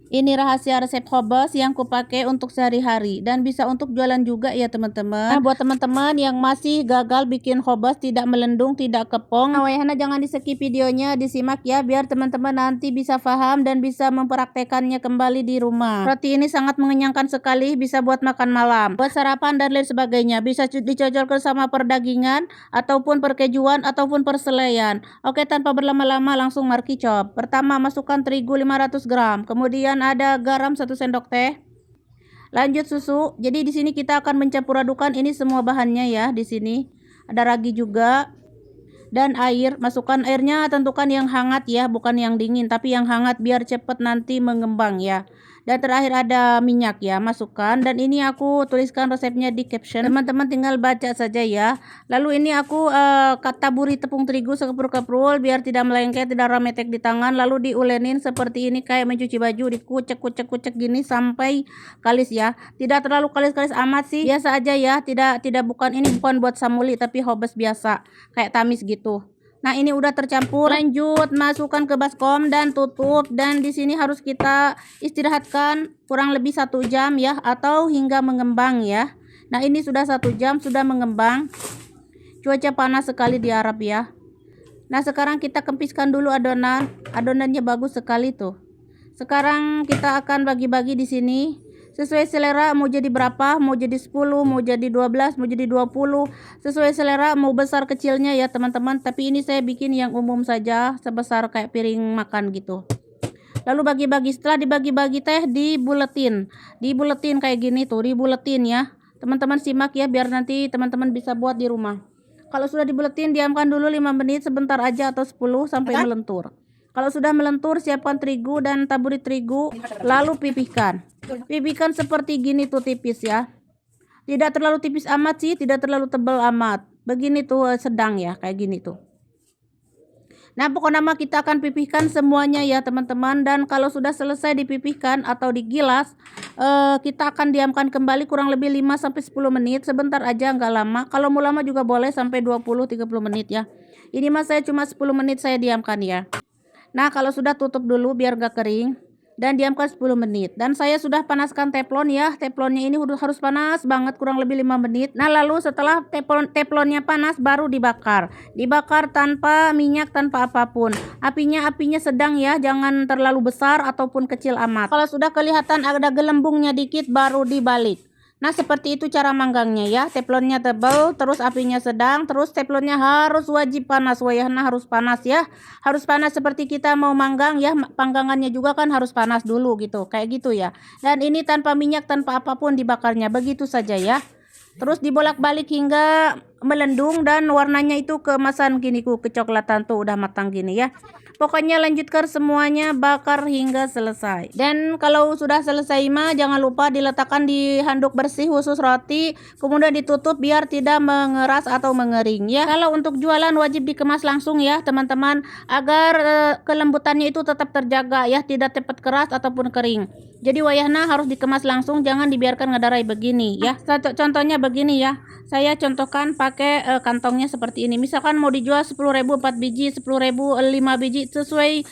Ini rahasia resep hobes yang kupakai untuk sehari-hari dan bisa untuk jualan juga ya teman-teman. Nah, buat teman-teman yang masih gagal bikin hobes, tidak melendung, tidak kepong, nah Wayahna jangan di skip videonya, disimak ya biar teman-teman nanti bisa paham dan bisa mempraktekannya kembali di rumah. Roti ini sangat mengenyangkan sekali, bisa buat makan malam, buat sarapan dan lain sebagainya. Bisa dicocokkan sama perdagingan ataupun perkejuan ataupun perselaian. Oke, tanpa berlama-lama langsung mari kicop. Pertama, masukkan terigu 500 gram, kemudian ada garam 1 sendok teh. Lanjut susu. Jadi di sini kita akan mencampur adukan ini semua bahannya ya. Di sini ada ragi juga dan air. Masukkan airnya, tentukan yang hangat ya, bukan yang dingin, tapi yang hangat biar cepet nanti mengembang ya. Dan terakhir ada minyak ya, masukkan. Dan ini aku tuliskan resepnya di caption, teman-teman tinggal baca saja ya. Lalu ini aku taburi tepung terigu sekeprul-keprul biar tidak melengket, tidak rametek di tangan. Lalu diulenin seperti ini kayak mencuci baju, dikucek-kucek gini sampai kalis ya. Tidak terlalu kalis-kalis amat sih, biasa aja ya. Tidak bukan ini bukan buat samuli tapi hobes biasa kayak tamis gitu. Nah, ini udah tercampur. Lanjut masukkan ke baskom dan tutup. Dan di sini harus kita istirahatkan kurang lebih 1 jam ya, atau hingga mengembang ya. Nah, ini sudah 1 jam sudah mengembang. Cuaca panas sekali di Arab ya. Nah, sekarang kita kempiskan dulu adonan. Adonannya bagus sekali tuh. Sekarang kita akan bagi-bagi di sini. Sesuai selera, mau jadi berapa, mau jadi 10, mau jadi 12, mau jadi 20, sesuai selera, mau besar kecilnya ya teman-teman. Tapi ini saya bikin yang umum saja, sebesar kayak piring makan gitu. Lalu bagi-bagi, setelah dibagi-bagi teh dibuletin kayak gini tuh, dibuletin ya teman-teman. Simak ya biar nanti teman-teman bisa buat di rumah. Kalau sudah dibuletin, diamkan dulu 5 menit sebentar aja atau 10 sampai melentur. Kalau sudah melentur, siapkan terigu dan taburi terigu, lalu pipihkan. Pipihkan seperti gini tuh, tipis ya. Tidak terlalu tipis amat sih, tidak terlalu tebal amat. Begini tuh sedang ya, kayak gini tuh. Nah, pokoknya kita akan pipihkan semuanya ya teman-teman. Dan kalau sudah selesai dipipihkan atau digilas, kita akan diamkan kembali kurang lebih 5-10 menit. Sebentar aja, nggak lama. Kalau mau lama juga boleh sampai 20-30 menit ya. Ini mas saya cuma 10 menit saya diamkan ya. Nah, kalau sudah tutup dulu biar gak kering dan diamkan 10 menit. Dan saya sudah panaskan teflon ya. Teflonnya ini harus panas banget, kurang lebih 5 menit. Nah, lalu setelah teflonnya panas baru dibakar. Dibakar tanpa minyak, tanpa apapun. Apinya sedang ya, jangan terlalu besar ataupun kecil amat. Kalau sudah kelihatan ada gelembungnya dikit baru dibalik. Nah, seperti itu cara manggangnya ya. Teflonnya tebal, terus apinya sedang, terus teflonnya harus wajib panas. Wayahna harus panas ya. Harus panas seperti kita mau manggang ya. Panggangannya juga kan harus panas dulu gitu. Kayak gitu ya. Dan ini tanpa minyak, tanpa apapun dibakarnya. Begitu saja ya. Terus dibolak-balik hingga melendung dan warnanya itu keemasan gini, kecoklatan tuh udah matang gini ya. Pokoknya lanjutkan semuanya, bakar hingga selesai. Dan kalau sudah selesai mah jangan lupa diletakkan di handuk bersih khusus roti, kemudian ditutup biar tidak mengeras atau mengering ya. Kalau untuk jualan wajib dikemas langsung ya teman-teman, agar kelembutannya itu tetap terjaga ya, tidak cepat keras ataupun kering. Jadi wayahna harus dikemas langsung, jangan dibiarkan ngadarai begini ya. Contohnya begini ya. Saya contohkan pakai kantongnya seperti ini. Misalkan mau dijual 10.000 4 biji, 10.000 5 biji, sesuai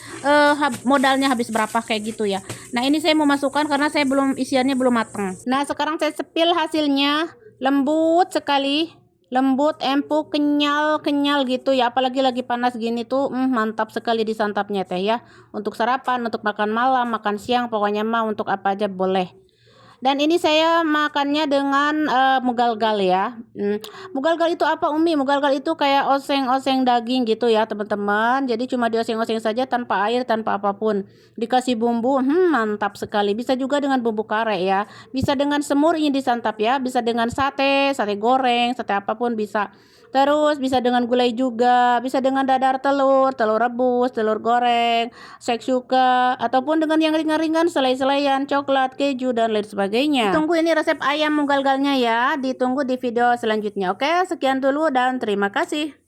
modalnya habis berapa kayak gitu ya. Nah, ini saya mau masukkan karena saya isiannya belum matang. Nah, sekarang saya sepil hasilnya. Lembut sekali. Lembut, empuk, kenyal gitu ya. Apalagi lagi panas gini tuh mantap sekali disantapnya teh ya. Untuk sarapan, untuk makan malam, makan siang, pokoknya mah untuk apa aja boleh. Dan ini saya makannya dengan mugalgal ya. Mugalgal itu apa Umi? Mugalgal itu kayak oseng-oseng daging gitu ya teman-teman. Jadi cuma dioseng-oseng saja tanpa air, tanpa apapun. Dikasih bumbu, mantap sekali. Bisa juga dengan bumbu kare ya. Bisa dengan semur ini disantap ya. Bisa dengan sate goreng, sate apapun bisa. Terus bisa dengan gulai juga, bisa dengan dadar telur, telur rebus, telur goreng, shakshuka, ataupun dengan yang ringan-ringan, selai-selaian, coklat, keju, dan lain sebagainya. Tunggu ini resep ayam mugalgalnya ya, ditunggu di video selanjutnya. Oke, sekian dulu dan terima kasih.